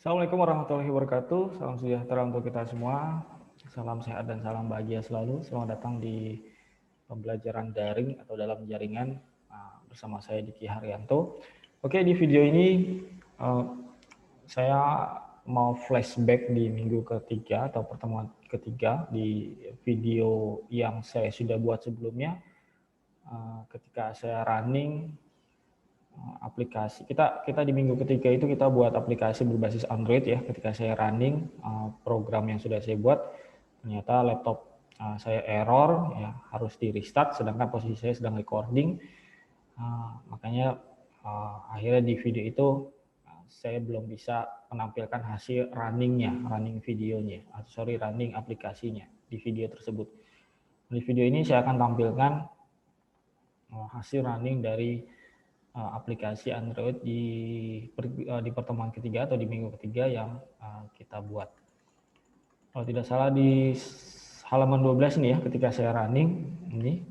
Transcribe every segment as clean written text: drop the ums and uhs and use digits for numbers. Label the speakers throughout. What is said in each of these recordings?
Speaker 1: Assalamualaikum warahmatullahi wabarakatuh. Salam sejahtera untuk kita semua. Salam sehat dan salam bahagia selalu. Selamat datang di pembelajaran daring atau dalam jaringan bersama saya Diki Haryanto. Oke, di video ini saya mau flashback di minggu ketiga atau pertemuan ketiga di video yang saya sudah buat sebelumnya ketika saya running aplikasi. Kita di minggu ketiga itu kita buat aplikasi berbasis Android ya. Ketika saya running program yang sudah saya buat, ternyata laptop saya error ya, harus di restart sedangkan posisi saya sedang recording. Makanya akhirnya di video itu saya belum bisa menampilkan hasil running videonya, running aplikasinya di video tersebut. Di video ini saya akan tampilkan hasil running dari aplikasi Android di pertemuan ketiga atau di minggu ketiga yang kita buat. Kalau tidak salah di halaman 12 ini ya, ketika saya running ini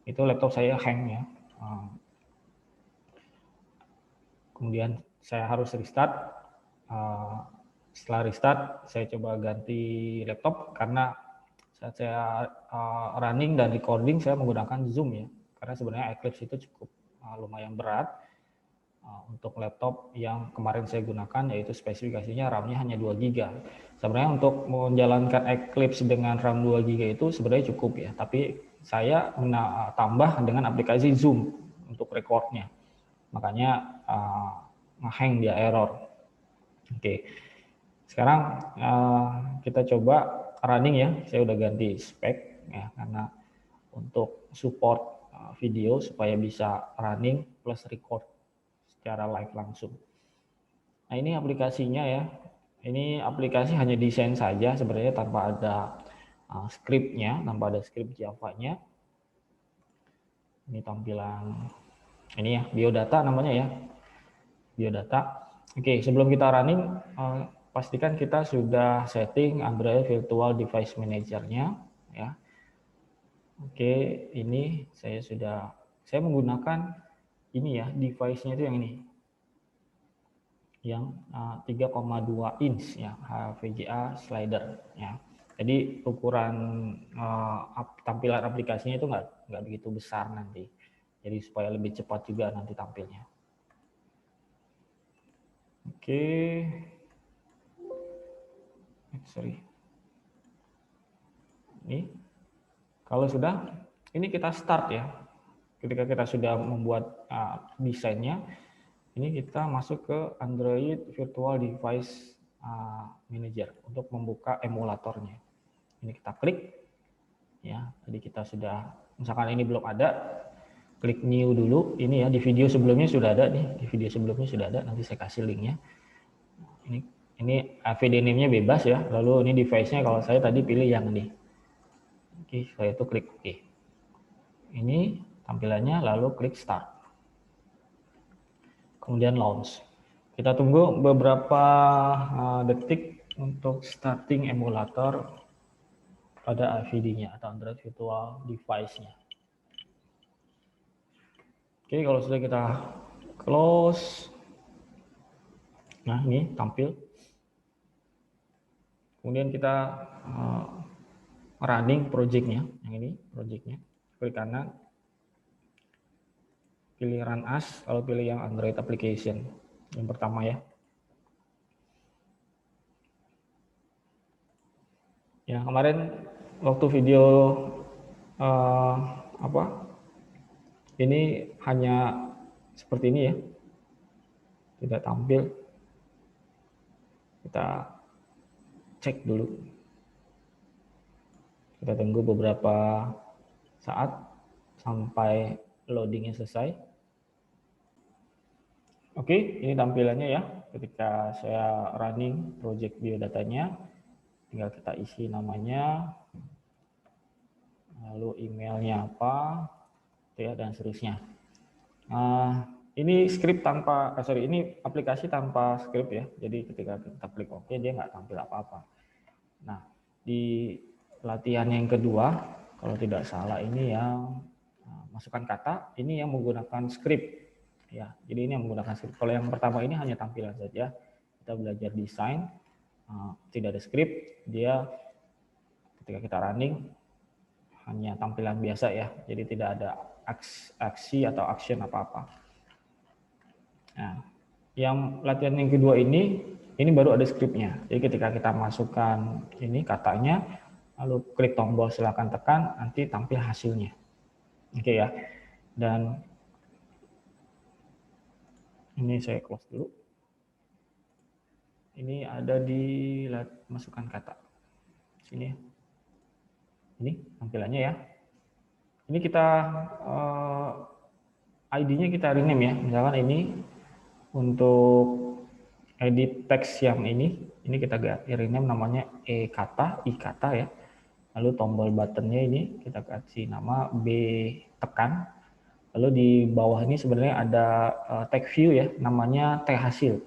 Speaker 1: itu laptop saya hang ya. Kemudian saya harus restart. Setelah restart saya coba ganti laptop karena saat saya running dan recording saya menggunakan Zoom ya. Karena sebenarnya Eclipse itu cukup lumayan berat untuk laptop yang kemarin saya gunakan, yaitu spesifikasinya RAM-nya hanya 2 GB. Sebenarnya untuk menjalankan Eclipse dengan RAM 2 GB itu sebenarnya cukup ya, tapi saya tambah dengan aplikasi Zoom untuk recordnya. Makanya ngehang dia error. Oke. Sekarang kita coba running ya. Saya udah ganti spek ya karena untuk support video supaya bisa running plus record secara live langsung. Nah, ini aplikasinya ya. Ini aplikasi hanya desain saja sebenarnya tanpa ada skripnya, tanpa ada skrip Java-nya. Ini tampilan ini ya, biodata namanya ya. Biodata. Oke, sebelum kita running pastikan kita sudah setting Android Virtual Device Manager-nya ya. Oke, ini saya menggunakan ini ya, device-nya itu yang ini. Yang 3,2 inch ya, VGA slider ya. Jadi ukuran tampilan aplikasinya itu nggak begitu besar nanti. Jadi supaya lebih cepat juga nanti tampilnya. Oke. Sorry. Ini kalau sudah, ini kita start ya. Ketika kita sudah membuat desainnya, ini kita masuk ke Android Virtual Device Manager untuk membuka emulatornya. Ini kita klik, ya. Tadi kita sudah, misalkan ini belum ada, klik new dulu. Ini ya di video sebelumnya sudah ada nih, di video sebelumnya sudah ada. Nanti saya kasih linknya. Ini VD name-nya bebas ya. Lalu ini device-nya kalau saya tadi pilih yang ini. Oke, saya itu klik OK. Ini tampilannya, lalu klik start. Kemudian launch. Kita tunggu beberapa detik untuk starting emulator pada AVD-nya atau Android Virtual Device-nya. Oke, kalau sudah kita close, nah ini tampil. Kemudian kita running project-nya, yang ini project-nya. Klik kanan, pilih run as, kalau pilih yang Android application yang pertama ya. Ya kemarin waktu video ini hanya seperti ini ya, tidak tampil. Kita cek dulu. Kita tunggu beberapa saat sampai loadingnya selesai. Oke, ini tampilannya ya. Ketika saya running project biodatanya, tinggal kita isi namanya, lalu emailnya apa, ya, dan seterusnya. Ini skrip tanpa, ini aplikasi tanpa skrip ya. Jadi ketika kita klik OK, dia nggak tampil apa-apa. Nah, di latihan yang kedua, kalau tidak salah ini yang masukkan kata, ini yang menggunakan skrip. Ya, jadi ini yang menggunakan skrip. Kalau yang pertama ini hanya tampilan saja. kita belajar desain, tidak ada script, dia ketika kita running hanya tampilan biasa ya, jadi tidak ada aksi atau action apa-apa. Nah, yang latihan yang kedua ini baru ada scriptnya. Jadi ketika kita masukkan ini katanya, lalu klik tombol silakan tekan, nanti tampil hasilnya. Oke ya. Dan ini saya close dulu. Ini ada di masukkan kata. Sini. Ini tampilannya ya. Ini kita ID-nya kita rename ya. Misalkan ini untuk edit teks yang ini kita rename namanya e-kata, i-kata ya. Lalu tombol buttonnya ini kita kasih nama B tekan. Lalu di bawah ini sebenarnya ada text view ya, namanya T hasil.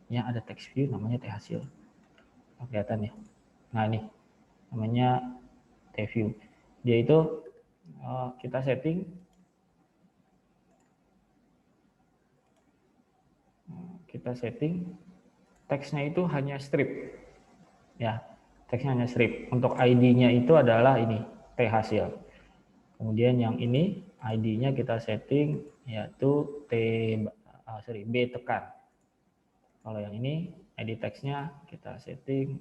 Speaker 1: Ya, ada text view namanya T hasil. Kelihatan ya. Nah, ini namanya T view. Dia itu kita setting teksnya itu hanya strip. Ya, teksnya hanya strip. Untuk ID-nya itu adalah ini T hasil. Kemudian yang ini ID-nya kita setting yaitu B tekan. Kalau yang ini ID teksnya kita setting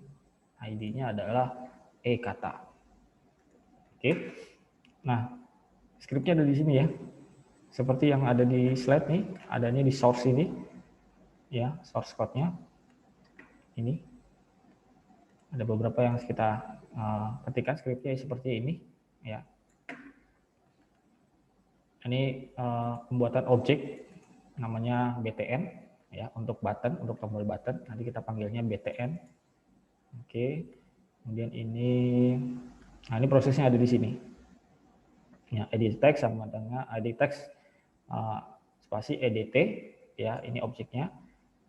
Speaker 1: ID-nya adalah e-kata. Oke. Nah, scriptnya ada di sini ya. Seperti yang ada di slide nih, adanya di source ini. Ya, source code-nya. Ini. Ada beberapa yang kita ketikkan scriptnya seperti ini ya. Ini pembuatan objek namanya BTN ya, untuk button, untuk tombol button nanti kita panggilnya BTN. Oke. Kemudian ini prosesnya ada di sini. Ya, edit text sama dengan edit text spasi EDT ya, ini objeknya.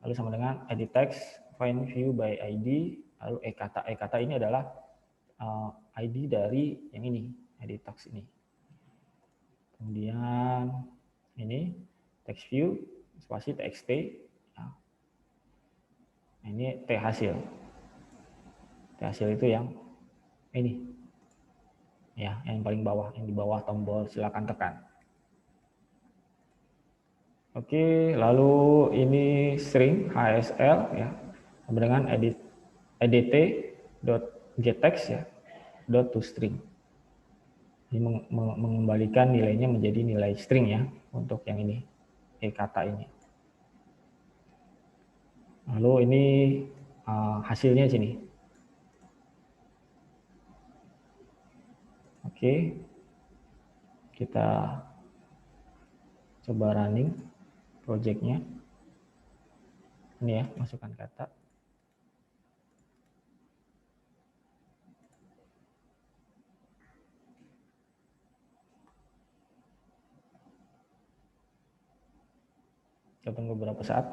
Speaker 1: Lalu sama dengan edit text find view by ID, lalu e-kata. E-kata ini adalah ID dari yang ini, edit text ini. Kemudian ini text view spasi txt. Nah, ini T hasil. T hasil itu yang ini. Ya, yang paling bawah, yang di bawah tombol silakan tekan. Oke, lalu ini string HSL ya, dengan edt.getText ya, .toString. Ini mengembalikan nilainya menjadi nilai string ya untuk yang ini, e-kata ini. Lalu ini hasilnya sini. Oke, kita coba running projectnya. Ini ya, masukkan kata. Kita tunggu beberapa saat.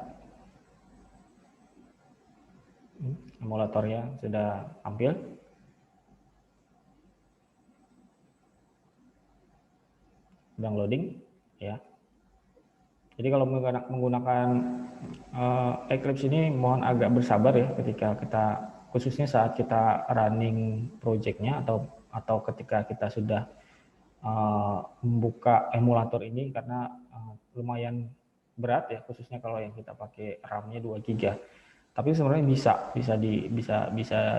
Speaker 1: Emulatornya sudah tampil. Sedang loading ya. Jadi kalau menggunakan Eclipse ini mohon agak bersabar ya ketika kita, khususnya saat kita running projectnya atau ketika kita sudah membuka emulator ini, karena lumayan berat ya, khususnya kalau yang kita pakai RAM-nya 2 GB. Tapi sebenarnya bisa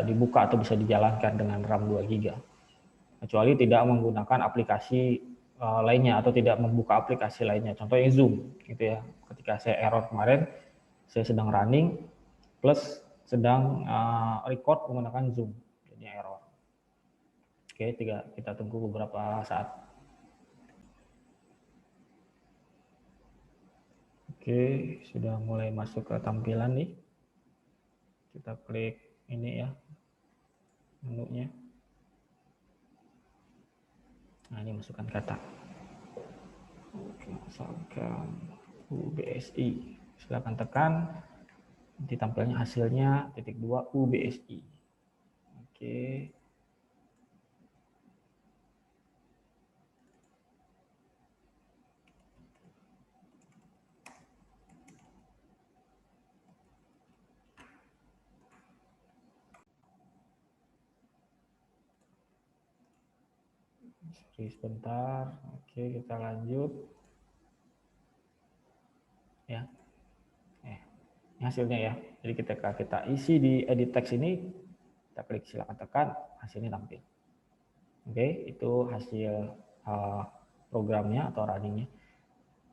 Speaker 1: dibuka atau bisa dijalankan dengan RAM 2 GB. Kecuali tidak menggunakan aplikasi lainnya atau tidak membuka aplikasi lainnya. Contohnya Zoom gitu ya. Ketika saya error kemarin, saya sedang running plus sedang record menggunakan Zoom, jadi error. Oke, kita tunggu beberapa saat. Oke, sudah mulai masuk ke tampilan nih. Kita klik ini ya, menunya. Nah, ini masukkan kata. Oke, misalkan UBSI. Silakan tekan. Nanti tampilnya hasilnya -2 UBSI. Oke. Sebentar. Oke, kita lanjut. Ya. Ini hasilnya ya. Jadi ketika kita isi di edit text ini, kita klik silakan tekan, hasilnya tampil. Oke, itu hasil programnya atau runningnya.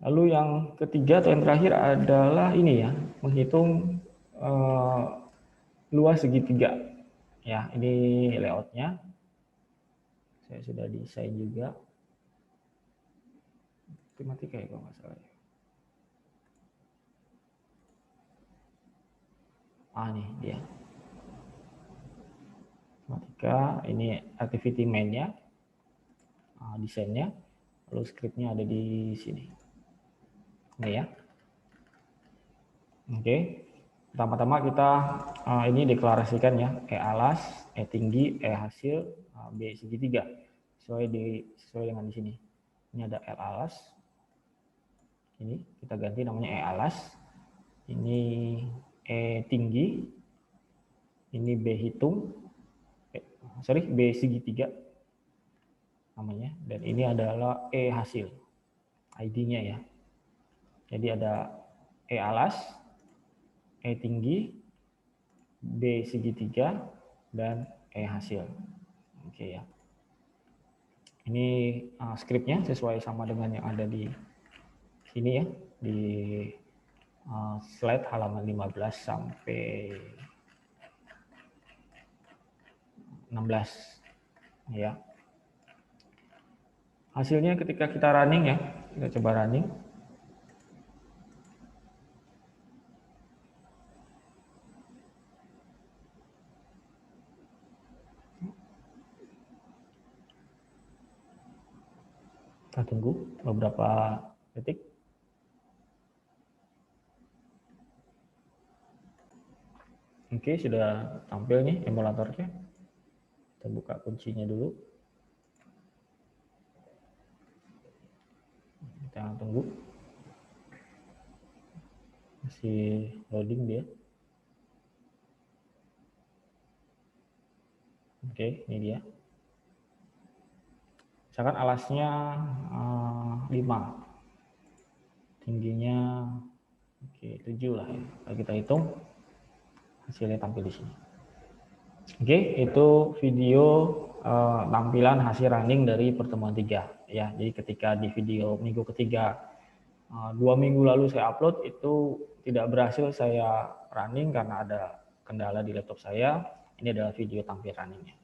Speaker 1: Lalu yang ketiga atau yang terakhir adalah ini ya, menghitung luas segitiga. Ya, ini layoutnya. Saya sudah desain juga. Matematika ya kalau nggak salah ya. Nih dia. Matematika, ini activity main-nya, desainnya, lalu script-nya ada di sini. Ini ya. Oke. Pertama-tama kita ini deklarasikan ya, E alas, E tinggi, E hasil, B segitiga. Sesuai dengan di sini. Ini ada L alas. Ini kita ganti namanya E alas. Ini E tinggi. Ini B hitung. B segitiga namanya. Dan ini adalah E hasil. ID-nya ya. Jadi ada E alas, E tinggi, B segitiga, dan E hasil. Oke ya. Ini script-nya sesuai sama dengan yang ada di sini ya, di slide halaman 15 sampai 16 ya. Hasilnya ketika kita running ya, kita coba running. Kita tunggu beberapa detik. Oke, sudah tampil nih emulatornya. Kita buka kuncinya dulu. Kita tunggu. Masih loading dia. Oke, ini dia. Misalkan alasnya 5. Tingginya 7 lah ya. Kalau kita hitung, hasilnya tampil di sini. Oke, itu video tampilan hasil running dari pertemuan 3 ya. Jadi ketika di video minggu ketiga 2 minggu lalu saya upload itu tidak berhasil saya running karena ada kendala di laptop saya. Ini adalah video tampil runningnya.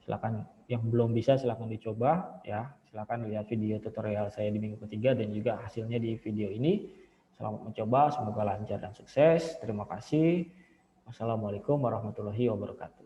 Speaker 1: Silakan yang belum bisa silakan dicoba ya. Silakan lihat video tutorial saya di minggu ketiga dan juga hasilnya di video ini. Selamat mencoba, semoga lancar dan sukses. Terima kasih. Wassalamualaikum warahmatullahi wabarakatuh.